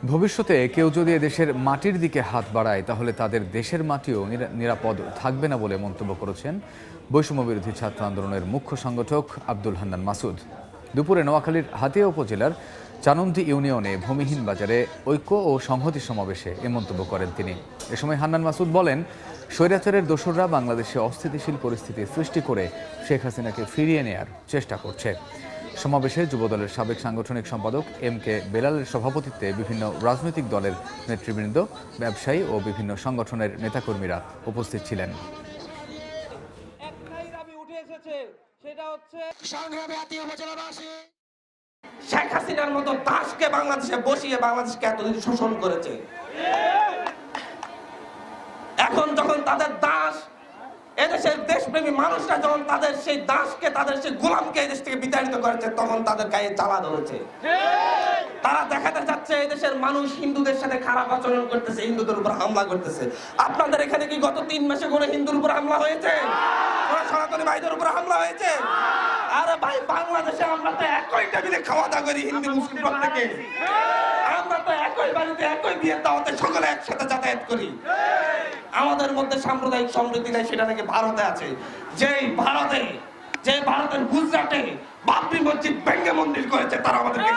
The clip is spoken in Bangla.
ভবিষ্যতে কেউ যদি এদেশের মাটির দিকে হাত বাড়ায় তাহলে তাদের দেশের মাটিও নিরাপদ থাকবে না বলে মন্তব্য করেছেন বৈষম্যবিরোধী ছাত্র আন্দোলনের মুখ্য সংগঠক আব্দুল হান্নান মাসুদ। দুপুরে নোয়াখালীর হাতিয়া উপজেলার চানন্দি ইউনিয়নে ভূমিহীন বাজারে ঐক্য ও সংহতি সমাবেশে এ মন্তব্য করেন তিনি। এ সময় হান্নান মাসুদ বলেন, স্বৈরাচারের দোসররা বাংলাদেশে অস্থিতিশীল পরিস্থিতি সৃষ্টি করে শেখ হাসিনাকে ফিরিয়ে নেয়ার চেষ্টা করছে। সমাবেশে যুবদলের সাবেক সাংগঠনিক সম্পাদক এম.কে. বেলালের সভাপতিত্বে বিভিন্ন রাজনৈতিক দলের নেতৃবৃন্দ, ব্যবসায়ী ও বিভিন্ন সংগঠনের নেতাকর্মীরা উপস্থিত ছিলেন। শেখ হাসিনার মতো দাসকে বাংলাদেশে বসিয়ে বাংলাদেশকে এতদিন শোষণ করেছে। এখন যখন তাদের দাস, এদেশের দেশপ্রেমী মানুষরা যখন তাদের সেই দাসকে, তাদের সেই গোলামকে এদেশ থেকে বিতাড়িত করেছে, তখন তাদের গায়ে জ্বালা ধরেছে। তারা দেখাতে চাচ্ছে এদেশের মানুষ হিন্দুদের সাথে খারাপ আচরণ করতেছে, হিন্দুদের উপর হামলা করতেছে। আপনাদের এখানে কি গত 3 মাসে কোনো হিন্দুর উপর হামলা হয়েছে? কোন সনাতনী ভাইদের উপর হামলা হয়েছে? আরে ভাই, বাংলাদেশে আমরা তো একই টেবিলে খাওয়া দাওয়া করি, হিন্দু মুসলিম প্রত্যেকে। আমরা তো একই বাড়িতে একই বিয়ের দাওয়াতে সকলে একসাথে যাতায়াত করি। আমাদের মধ্যে সাম্প্রদায়িক সম্প্রীতি নাই, সেটা নাকি ভারতে আছে। যে ভারতের গুজরাটে বাবরি মসজিদ ভেঙে মন্দির করেছে, তারা আমাদেরকে